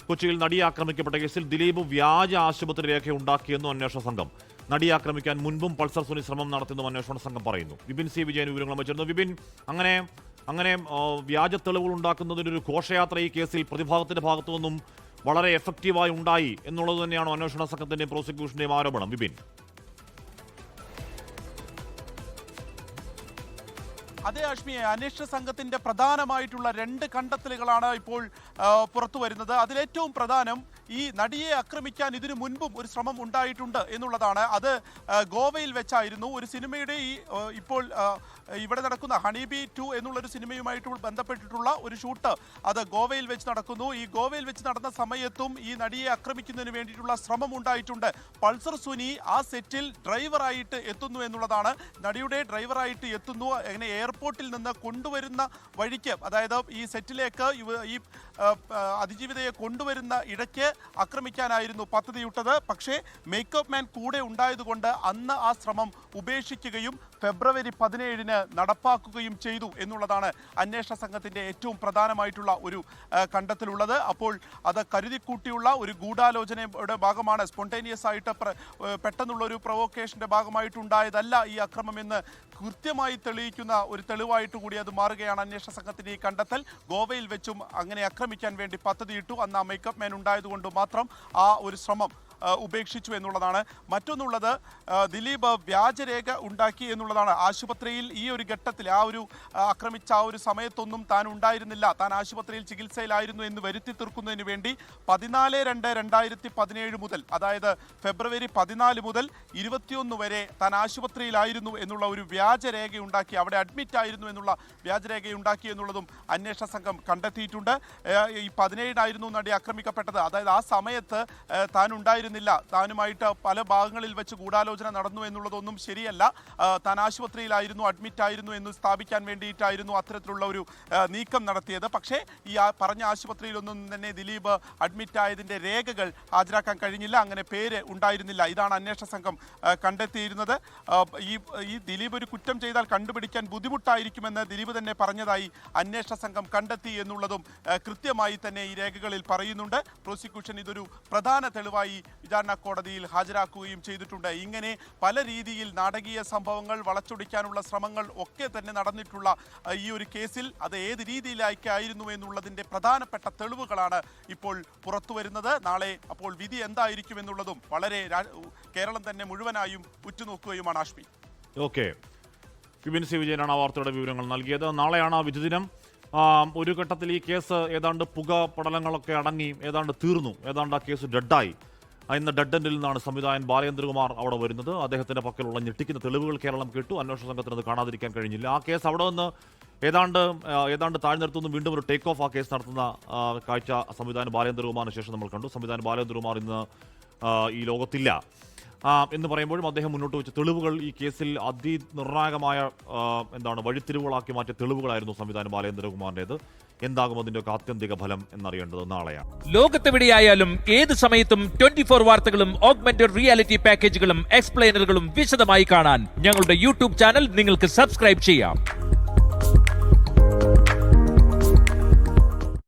കൊച്ചിയിൽ നടിയെ ആക്രമിക്കപ്പെട്ട കേസിൽ ദിലീപ് വ്യാജ ആശുപത്രി രേഖ ഉണ്ടാക്കിയെന്നും അന്വേഷണ സംഘം. നടിയെ ആക്രമിക്കാൻ മുൻപും പൾസർ സുനി ശ്രമം നടത്തിയെന്നും അന്വേഷണ സംഘം പറയുന്നു. വിപിൻ സി വിജയൻ വിവരങ്ങൾ വെച്ചിരുന്നു. വിപിൻ, അങ്ങനെ വ്യാജ തെളിവുകൾ ഉണ്ടാക്കുന്നതിനൊരു ഘോഷയാത്ര ഈ കേസിൽ പ്രതിഭാഗത്തിന്റെ ഭാഗത്തു നിന്നും വളരെ എഫക്റ്റീവായി ഉണ്ടായി എന്നുള്ളത് തന്നെയാണ് അന്വേഷണ സംഘത്തിന്റെയും പ്രോസിക്യൂഷന്റെയും ആരോപണം. വിപിൻ, അതേ അശ്മിയെ, അന്വേഷണ സംഘത്തിന്റെ പ്രധാനമായിട്ടുള്ള 2 കണ്ടെത്തലുകളാണ് ഇപ്പോൾ പുറത്തു വരുന്നത്. അതിലേറ്റവും പ്രധാനം ഈ നടിയെ ആക്രമിക്കാൻ ഇതിനു മുൻപും ഒരു ശ്രമം ഉണ്ടായിട്ടുണ്ട് എന്നുള്ളതാണ്. അത് ഗോവയിൽ വെച്ചായിരുന്നു. ഒരു സിനിമയുടെ ഇപ്പോൾ ഇവിടെ നടക്കുന്ന ഹണിബി 2 എന്നുള്ളൊരു സിനിമയുമായിട്ട് ബന്ധപ്പെട്ടിട്ടുള്ള ഒരു ഷൂട്ട് അത് ഗോവയിൽ വെച്ച് നടക്കുന്നു. ഈ ഗോവയിൽ വെച്ച് നടന്ന സമയത്തും ഈ നടിയെ ആക്രമിക്കുന്നതിന് വേണ്ടിയിട്ടുള്ള ശ്രമം ഉണ്ടായിട്ടുണ്ട്. പൾസർ സുനി ആ സെറ്റിൽ ഡ്രൈവറായിട്ട് എത്തുന്നു എന്നുള്ളതാണ്. നടിയുടെ ഡ്രൈവറായിട്ട് എത്തുന്നു. അങ്ങനെ എയർപോർട്ടിൽ നിന്ന് കൊണ്ടുവരുന്ന വഴിക്ക്, അതായത് ഈ സെറ്റിലേക്ക് ഈ അതിജീവിതയെ കൊണ്ടുവരുന്ന ഇടയ്ക്ക് ആക്രമിക്കാനായിരുന്നു പദ്ധതിയിട്ടത്. പക്ഷേ മേക്കപ്പ് മാൻ കൂടെ ഉണ്ടായതുകൊണ്ട് അന്ന് ആ ശ്രമം ഉപേക്ഷിക്കുകയും ഫെബ്രുവരി 17-ന് നടപ്പാക്കുകയും ചെയ്തു എന്നുള്ളതാണ് അന്വേഷണ സംഘത്തിന്റെ ഏറ്റവും പ്രധാനമായിട്ടുള്ള ഒരു കണ്ടെത്തലുള്ളത്. അപ്പോൾ അത് കരുതിക്കൂട്ടിയുള്ള ഒരു ഗൂഢാലോചനയുടെ ഭാഗമാണ്, സ്പോണ്ടേനിയസ് ആയിട്ട് പെട്ടെന്നുള്ള ഒരു പ്രൊവോക്കേഷന്റെ ഭാഗമായിട്ടുണ്ടായതല്ല ഈ അക്രമമെന്ന് കൃത്യമായി തെളിയിക്കുന്ന ഒരു തെളിവായിട്ട് കൂടി അത് മാറുകയാണ് അന്വേഷണ സംഘത്തിന്റെ ഈ കണ്ടെത്തൽ. ഗോവയിൽ വെച്ചും അങ്ങനെ ആക്രമിക്കാൻ വേണ്ടി പദ്ധതിയിട്ടു. അന്ന് ആ മേക്കപ്പ് മാൻ ഉണ്ടായതുകൊണ്ട് മാത്രം ആ ഒരു ശ്രമം ഉപേക്ഷിച്ചു എന്നുള്ളതാണ്. മറ്റൊന്നുള്ളത്, ദിലീപ് വ്യാജരേഖ ഉണ്ടാക്കി എന്നുള്ളതാണ്. ആശുപത്രിയിൽ ഈ ഒരു ഘട്ടത്തിൽ ആക്രമിച്ച ആ ഒരു സമയത്തൊന്നും താൻ ഉണ്ടായിരുന്നില്ല, താൻ ആശുപത്രിയിൽ ചികിത്സയിലായിരുന്നു എന്ന് വരുത്തി തീർക്കുന്നതിന് വേണ്ടി 14/2/2017 മുതൽ, അതായത് ഫെബ്രുവരി 14 മുതൽ 21 വരെ താൻ ആശുപത്രിയിലായിരുന്നു എന്നുള്ള ഒരു വ്യാജരേഖ ഉണ്ടാക്കി, അവിടെ അഡ്മിറ്റ് ആയിരുന്നു എന്നുള്ള വ്യാജരേഖ ഉണ്ടാക്കി എന്നുള്ളതും അന്വേഷണ സംഘം കണ്ടെത്തിയിട്ടുണ്ട്. ഈ 17-നായിരുന്നു നടി ആക്രമിക്കപ്പെട്ടത്. അതായത് ആ സമയത്ത് താൻ ഉണ്ടായിരുന്നില്ല, താനുമായിട്ട് പല ഭാഗങ്ങളിൽ വെച്ച് ഗൂഢാലോചന നടന്നു എന്നുള്ളതൊന്നും ശരിയല്ല, താൻ ആശുപത്രിയിലായിരുന്നു, അഡ്മിറ്റ് ആയിരുന്നു എന്ന് സ്ഥാപിക്കാൻ വേണ്ടിയിട്ടായിരുന്നു അത്തരത്തിലുള്ള ഒരു നീക്കം നടത്തിയത്. പക്ഷേ ഈ പറഞ്ഞ ആശുപത്രിയിലൊന്നും തന്നെ ദിലീപ് അഡ്മിറ്റ് ആയതിൻ്റെ രേഖകൾ ഹാജരാക്കാൻ കഴിഞ്ഞില്ല, അങ്ങനെ പേര് ഉണ്ടായിരുന്നില്ല. ഇതാണ് അന്വേഷണ സംഘം കണ്ടെത്തിയിരുന്നത്. ഈ ദിലീപ് ഒരു കുറ്റം ചെയ്താൽ കണ്ടുപിടിക്കാൻ ബുദ്ധിമുട്ടായിരിക്കുമെന്ന് ദിലീപ് തന്നെ പറഞ്ഞതായി അന്വേഷണ സംഘം കണ്ടെത്തി എന്നുള്ളതും കൃത്യമായി തന്നെ ഈ രേഖകളിൽ പറയുന്നുണ്ട്. പ്രോസിക്യൂഷൻ ഇതൊരു പ്രധാന തെളിവായി വിചാരണ കോടതിയിൽ ഹാജരാക്കുകയും ചെയ്തിട്ടുണ്ട്. ഇങ്ങനെ പല രീതിയിൽ നാടകീയ സംഭവങ്ങൾ വളച്ചൊടിക്കാനുള്ള ശ്രമങ്ങൾ ഒക്കെ തന്നെ നടന്നിട്ടുള്ള ഈ ഒരു കേസിൽ അത് ഏത് രീതിയിലായിരുന്നു എന്നുള്ളതിൻ്റെ പ്രധാനപ്പെട്ട തെളിവുകളാണ് ഇപ്പോൾ പുറത്തു വരുന്നത്. നാളെ അപ്പോൾ വിധി എന്തായിരിക്കും എന്നുള്ളതും വളരെ കേരളം തന്നെ മുഴുവനായും ഉറ്റുനോക്കുകയുമാണ്. ആഷ്മി, ഓക്കെ, വിപിൻ സി വിജയനാണ് ആ വാർത്തയുടെ വിവരങ്ങൾ നൽകിയത്. നാളെയാണ് ആ വിധി ദിനം. ഒരു ഘട്ടത്തിൽ ഈ കേസ് ഏതാണ്ട് പുക പടലങ്ങളൊക്കെ അടങ്ങി ഏതാണ്ട് തീർന്നു, ഏതാണ്ട് ആ കേസ് ഡെഡായി. ഇന്ന് ഡെഡ് എൻഡിൽ നിന്നാണ് സംവിധായകൻ ബാലേന്ദ്രകുമാർ അവിടെ വരുന്നത്. അദ്ദേഹത്തിന്റെ പക്കലുള്ള ഞെട്ടിക്കുന്ന തെളിവുകൾ കേരളം കേട്ടു. അന്വേഷണ സംഘത്തിന് അത് കാണാതിരിക്കാൻ കഴിഞ്ഞില്ല. ആ കേസ് അവിടെ നിന്ന് ഏതാണ്ട് താഴ്ന്നിടത്തുനിന്ന് വീണ്ടും ഒരു ടേക്ക് ഓഫ് ആ കേസ് നടത്തുന്ന കാഴ്ച സംവിധായകൻ ബാലേന്ദ്രകുമാറിന് ശേഷം നമ്മൾ കണ്ടു. സംവിധായകൻ ബാലേന്ദ്രകുമാർ ഇന്ന് ഈ ലോകത്തില്ല എന്ന് പറയുമ്പോഴും അദ്ദേഹം മുന്നോട്ട് വെച്ച തെളിവുകൾ ഈ കേസിൽ അതിനിർണായകമായ വഴിത്തിരിവുകളാക്കി മാറ്റിയ തെളിവുകളായിരുന്നു സംവിധാനം ബാലേന്ദ്രകുമാറിന്റേത്. എന്താകും അതിന്റെ ഒക്കെ ആത്യന്തിക ഫലം എന്നറിയേണ്ടത് നാളെയാണ്. ലോകത്തെവിടെയായാലും ഏത് സമയത്തും 24 വാർത്തകളും ഓഗ്മെന്റഡ് റിയാലിറ്റി പാക്കേജുകളും എക്സ്പ്ലെയിനറുകളും വിശദമായി കാണാൻ ഞങ്ങളുടെ യൂട്യൂബ് ചാനൽ നിങ്ങൾക്ക് സബ്സ്ക്രൈബ് ചെയ്യാം.